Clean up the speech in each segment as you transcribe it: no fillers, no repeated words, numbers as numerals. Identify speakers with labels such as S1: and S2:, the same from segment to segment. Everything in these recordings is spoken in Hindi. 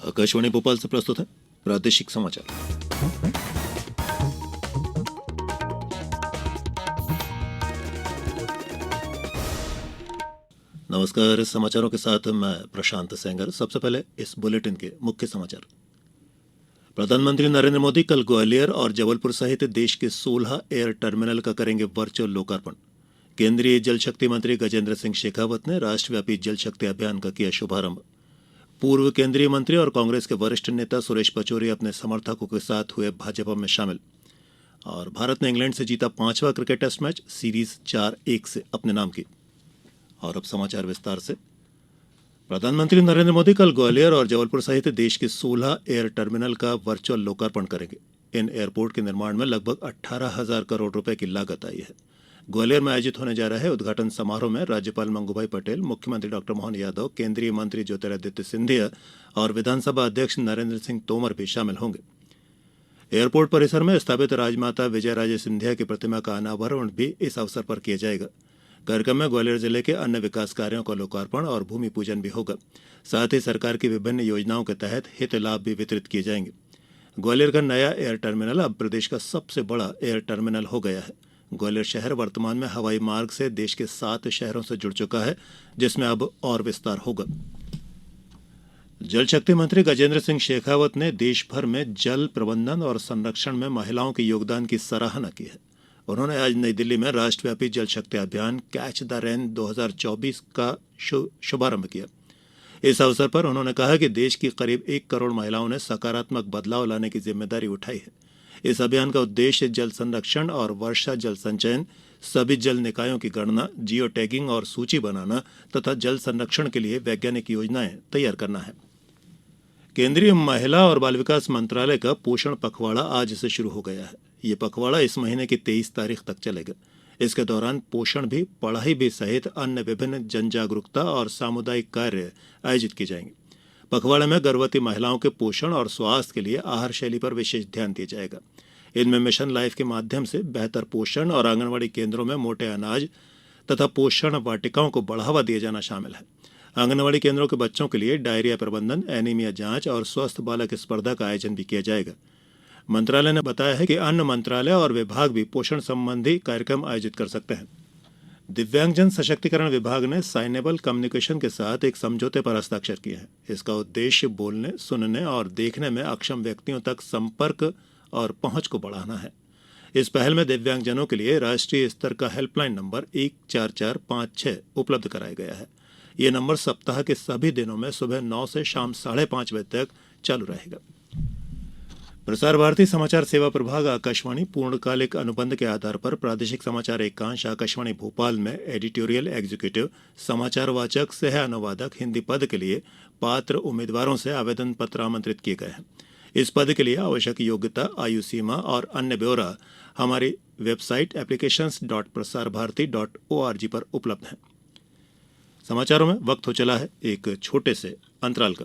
S1: आकाशवाणी भोपाल से प्रस्तुत है प्रादेशिक समाचार। नमस्कार, समाचारों के साथ मैं प्रशांत सेंगर। सबसे पहले इस बुलेटिन के मुख्य समाचार। प्रधानमंत्री नरेंद्र मोदी कल ग्वालियर और जबलपुर सहित देश के 16 एयर टर्मिनल का करेंगे वर्चुअल लोकार्पण। केंद्रीय जल शक्ति मंत्री गजेंद्र सिंह शेखावत ने राष्ट्रव्यापी जल शक्ति अभियान का किया शुभारंभ। पूर्व केंद्रीय मंत्री और कांग्रेस के वरिष्ठ नेता सुरेश पचौरी अपने समर्थकों के साथ हुए भाजपा में शामिल। और भारत ने इंग्लैंड से जीता 5वां क्रिकेट टेस्ट मैच, सीरीज 4-1 से अपने नाम की। और अब समाचार विस्तार से। प्रधानमंत्री नरेंद्र मोदी कल ग्वालियर और जबलपुर सहित देश के 16 एयर टर्मिनल का वर्चुअल लोकार्पण करेंगे। इन एयरपोर्ट के निर्माण में लगभग 18,000 करोड़ रुपए की लागत आई है। ग्वालियर में आयोजित होने जा रहे उद्घाटन समारोह में राज्यपाल मंगूभाई पटेल, मुख्यमंत्री डॉक्टर मोहन यादव, केंद्रीय मंत्री ज्योतिरादित्य सिंधिया और विधानसभा अध्यक्ष नरेंद्र सिंह तोमर भी शामिल होंगे। एयरपोर्ट परिसर में स्थापित राजमाता विजयराजे सिंधिया की प्रतिमा का अनावरण भी इस अवसर पर किया जाएगा। कार्यक्रम में ग्वालियर जिले के अन्य विकास कार्यों का लोकार्पण और भूमि पूजन भी होगा। साथ ही सरकार की विभिन्न योजनाओं के तहत हित लाभ भी वितरित किए जाएंगे। ग्वालियर का नया एयर टर्मिनल अब प्रदेश का सबसे बड़ा एयर टर्मिनल हो गया है। ग्वालियर शहर वर्तमान में हवाई मार्ग से देश के 7 शहरों से जुड़ चुका है, जिसमें अब और विस्तार होगा। जल शक्ति मंत्री गजेंद्र सिंह शेखावत ने देश भर में जल प्रबंधन और संरक्षण में महिलाओं के योगदान की सराहना की है। उन्होंने आज नई दिल्ली में राष्ट्रव्यापी जल शक्ति अभियान कैच द रेन 2024 का शुभारंभ किया। इस अवसर पर उन्होंने कहा कि देश की करीब 1 करोड़ महिलाओं ने सकारात्मक बदलाव लाने की जिम्मेदारी उठाई है। इस अभियान का उद्देश्य जल संरक्षण और वर्षा जल संचयन, सभी जल निकायों की गणना, जियो टैगिंग और सूची बनाना तथा जल संरक्षण के लिए वैज्ञानिक योजनाएं तैयार करना है। केंद्रीय महिला और बाल विकास मंत्रालय का पोषण पखवाड़ा आज से शुरू हो गया है। ये पखवाड़ा इस महीने की 23 तारीख तक चलेगा। इसके दौरान पोषण भी, पढ़ाई भी सहित अन्य विभिन्न जन जागरूकता और सामुदायिक कार्य आयोजित किए जाएंगे। पखवाड़े में गर्भवती महिलाओं के पोषण और स्वास्थ्य के लिए आहार शैली पर विशेष ध्यान दिया जाएगा। इनमें मिशन लाइफ के माध्यम से बेहतर पोषण और आंगनवाड़ी केंद्रों में मोटे अनाज तथा पोषण वाटिकाओं को बढ़ावा दिया जाना शामिल है। आंगनवाड़ी केंद्रों के बच्चों के लिए डायरिया प्रबंधन, एनीमिया जांच और स्वस्थ बालक स्पर्धा का आयोजन भी किया जाएगा। मंत्रालय ने बताया है कि अन्य मंत्रालय और विभाग भी पोषण संबंधी कार्यक्रम आयोजित कर सकते हैं। दिव्यांगजन सशक्तिकरण विभाग ने साइनेबल कम्युनिकेशन के साथ एक समझौते पर हस्ताक्षर किए हैं। इसका उद्देश्य बोलने, सुनने और देखने में अक्षम व्यक्तियों तक संपर्क और पहुंच को बढ़ाना है। इस पहल में दिव्यांगजनों के लिए राष्ट्रीय स्तर का हेल्पलाइन नंबर 14456 उपलब्ध कराया गया है। ये नंबर सप्ताह के सभी दिनों में सुबह 9 से शाम 5:30 बजे तक चालू रहेगा। प्रसार भारती समाचार सेवा प्रभाग आकाशवाणी पूर्णकालिक अनुबंध के आधार पर प्रादेशिक समाचार एकांश आकाशवाणी भोपाल में एडिटोरियल एग्जीक्यूटिव, समाचार वाचक, सह अनुवादक हिंदी पद के लिए पात्र उम्मीदवारों से आवेदन पत्र आमंत्रित किए गए हैं। इस पद के लिए आवश्यक योग्यता, आयु सीमा और अन्य ब्यौरा हमारी वेबसाइट applications.prasarbharati.org पर उपलब्ध है। समाचारों में वक्त हो चला है एक छोटे से अंतराल का।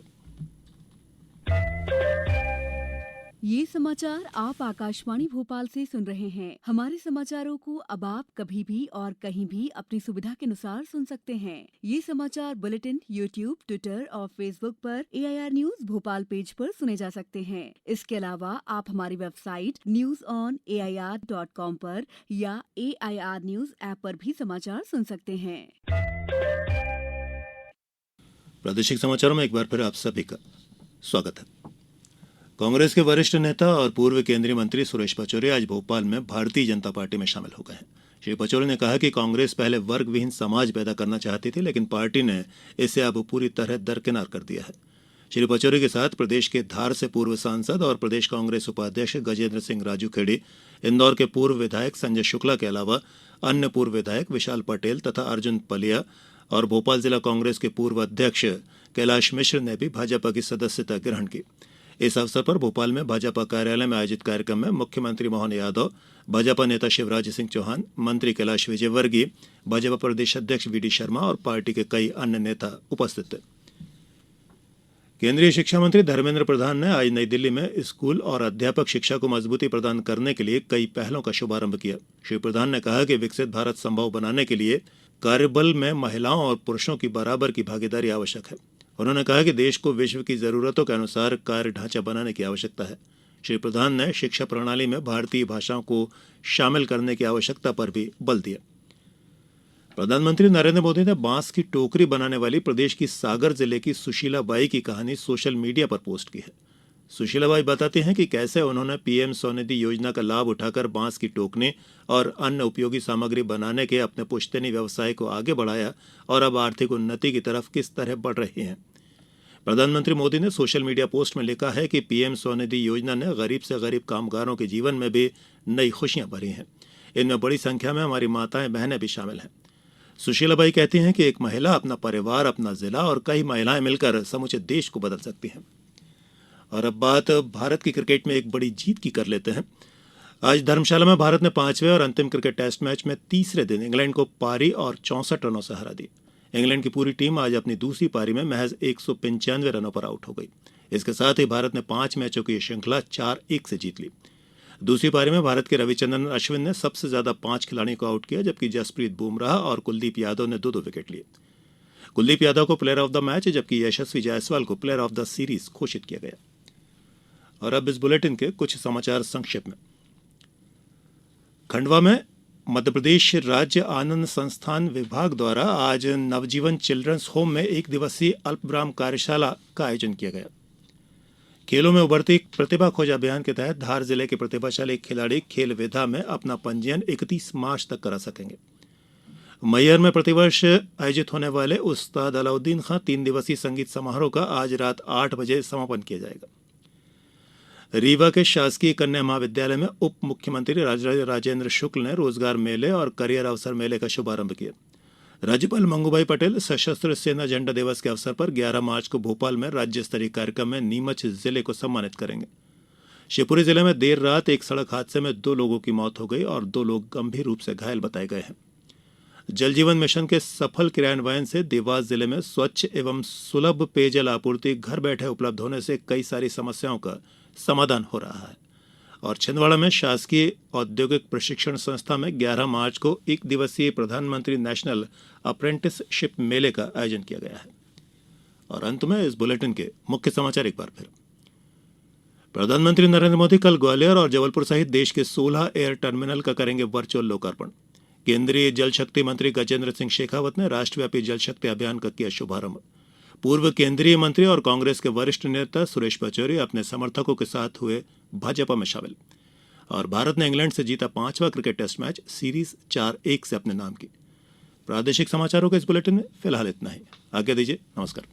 S2: ये समाचार आप आकाशवाणी भोपाल से सुन रहे हैं। हमारे समाचारों को अब आप कभी भी और कहीं भी अपनी सुविधा के अनुसार सुन सकते हैं। ये समाचार बुलेटिन YouTube, ट्विटर और फेसबुक पर AIR न्यूज भोपाल पेज पर सुने जा सकते हैं। इसके अलावा आप हमारी वेबसाइट newsonair.com पर या AIR न्यूज ऐप पर भी समाचार सुन सकते हैं।
S1: प्रादेशिक समाचारों में एक बार फिर आप सभी का स्वागत है। कांग्रेस के वरिष्ठ नेता और पूर्व केंद्रीय मंत्री सुरेश पचौरी आज भोपाल में भारतीय जनता पार्टी में शामिल हो गए हैं। श्री पचौरी ने कहा कि कांग्रेस पहले वर्ग विहीन समाज पैदा करना चाहती थी, लेकिन पार्टी ने इसे अब पूरी तरह दरकिनार कर दिया है। श्री पचौरी के साथ प्रदेश के धार से पूर्व सांसद और प्रदेश कांग्रेस उपाध्यक्ष गजेंद्र सिंह राजू खेड़ी, इंदौर के पूर्व विधायक संजय शुक्ला के अलावा अन्य पूर्व विधायक विशाल पटेल तथा अर्जुन पलिया और भोपाल जिला कांग्रेस के पूर्व अध्यक्ष कैलाश मिश्र ने भी भाजपा की सदस्यता ग्रहण की। इस अवसर पर भोपाल में भाजपा कार्यालय में आयोजित कार्यक्रम में मुख्यमंत्री मोहन यादव, भाजपा नेता शिवराज सिंह चौहान, मंत्री कैलाश विजयवर्गीय, भाजपा प्रदेश अध्यक्ष VD शर्मा और पार्टी के कई अन्य नेता उपस्थित थे। केंद्रीय शिक्षा मंत्री धर्मेंद्र प्रधान ने आज नई दिल्ली में स्कूल और अध्यापक शिक्षा को मजबूती प्रदान करने के लिए कई पहलों का शुभारंभ किया। श्री प्रधान ने कहा कि विकसित भारत संभव बनाने के लिए कार्यबल में महिलाओं और पुरुषों की बराबर की भागीदारी आवश्यक है। उन्होंने कहा कि देश को विश्व की जरूरतों के अनुसार कार्य ढांचा बनाने की आवश्यकता है। श्री प्रधान ने शिक्षा प्रणाली में भारतीय भाषाओं को शामिल करने की आवश्यकता पर भी बल दिया। प्रधानमंत्री नरेंद्र मोदी ने बांस की टोकरी बनाने वाली प्रदेश की सागर जिले की सुशीला बाई की कहानी सोशल मीडिया पर पोस्ट की है। सुशीला बाई बताती हैं कि कैसे उन्होंने पीएम स्वनिधि योजना का लाभ उठाकर बांस की टोकनी और अन्य उपयोगी सामग्री बनाने के अपने पुश्तैनी व्यवसाय को आगे बढ़ाया और अब आर्थिक उन्नति की तरफ किस तरह बढ़ रही हैं। प्रधानमंत्री मोदी ने सोशल मीडिया पोस्ट में लिखा है कि पीएम स्वनिधि योजना ने गरीब से गरीब कामगारों के जीवन में भी नई खुशियां भरी हैं। इनमें बड़ी संख्या में हमारी माताएं बहनें भी शामिल हैं। सुशीला बाई कहती हैं कि एक महिला, अपना परिवार, अपना जिला और कई महिलाएं मिलकर समूचे देश को बदल सकती हैं। और अब बात भारत की क्रिकेट में एक बड़ी जीत की कर लेते हैं। आज धर्मशाला में भारत ने 5वें और अंतिम क्रिकेट टेस्ट मैच में तीसरे दिन इंग्लैंड को पारी और 64 रनों से हरा दी। इंग्लैंड की पूरी टीम आज अपनी दूसरी पारी में महज 195 रनों पर आउट हो गई। इसके साथ ही भारत ने 5 मैचों की श्रृंखला 4-1 से जीत ली। दूसरी पारी में भारत के रविचंद्रन अश्विन ने सबसे ज्यादा 5 खिलाड़ियों को आउट किया, जबकि जसप्रीत बुमराह और कुलदीप यादव ने 2-2 विकेट लिए। कुलदीप यादव को प्लेयर ऑफ द मैच जबकि यशस्वी जायसवाल को प्लेयर ऑफ द सीरीज घोषित किया गया। और अब इस बुलेटिन के कुछ समाचार संक्षेप में। खंडवा में मध्य प्रदेश राज्य आनंद संस्थान विभाग द्वारा आज नवजीवन चिल्ड्रंस होम में 1 दिवसीय अल्पविराम कार्यशाला का आयोजन किया गया। खेलों में उभरती प्रतिभा खोज अभियान के तहत धार जिले के प्रतिभाशाली खिलाड़ी खेल विधा में अपना पंजीयन 31 मार्च तक करा सकेंगे। मैहर में प्रतिवर्ष आयोजित होने वाले उस्ताद अलाउद्दीन खां 3 दिवसीय संगीत समारोह का आज रात 8 बजे समापन किया जाएगा। रीवा के शासकीय कन्या महाविद्यालय में उप मुख्यमंत्री राजेंद्र शुक्ल ने रोजगार मेले और करियर अवसर मेले का शुभारंभ किया। राज्यपाल मंगूभाई पटेल सशस्त्र सेना झंडा दिवस के अवसर पर 11 मार्च को भोपाल में राज्य स्तरीय कार्यक्रम में नीमच जिले को सम्मानित करेंगे। शिवपुरी जिले में देर रात एक सड़क हादसे में 2 लोगों की मौत हो गई और 2 लोग गंभीर रूप से घायल बताए गए हैं। जल जीवन मिशन के सफल क्रियान्वयन से देवास जिले में स्वच्छ एवं सुलभ पेयजल आपूर्ति घर बैठे उपलब्ध होने से कई सारी समस्याओं का समाधान हो रहा है। और छिंदवाड़ा में शासकीय औद्योगिक प्रशिक्षण संस्था में 11 मार्च को 1 दिवसीय प्रधानमंत्री नेशनल अप्रेंटिसशिप मेले का आयोजन किया गया है। और अंत में इस बुलेटिन के मुख्य समाचार एक बार फिर। प्रधानमंत्री नरेंद्र मोदी कल ग्वालियर और जबलपुर सहित देश के 16 एयर टर्मिनल का करेंगे वर्चुअल लोकार्पण। केंद्रीय जल शक्ति मंत्री गजेंद्र सिंह शेखावत ने राष्ट्रव्यापी जल शक्ति अभियान का किया शुभारंभ। पूर्व केंद्रीय मंत्री और कांग्रेस के वरिष्ठ नेता सुरेश पचौरी अपने समर्थकों के साथ हुए भाजपा में शामिल। और भारत ने इंग्लैंड से जीता 5वां क्रिकेट टेस्ट मैच, सीरीज 4-1 से अपने नाम की। प्रादेशिक समाचारों के इस बुलेटिन में फिलहाल इतना ही। आज्ञा दीजिए, नमस्कार।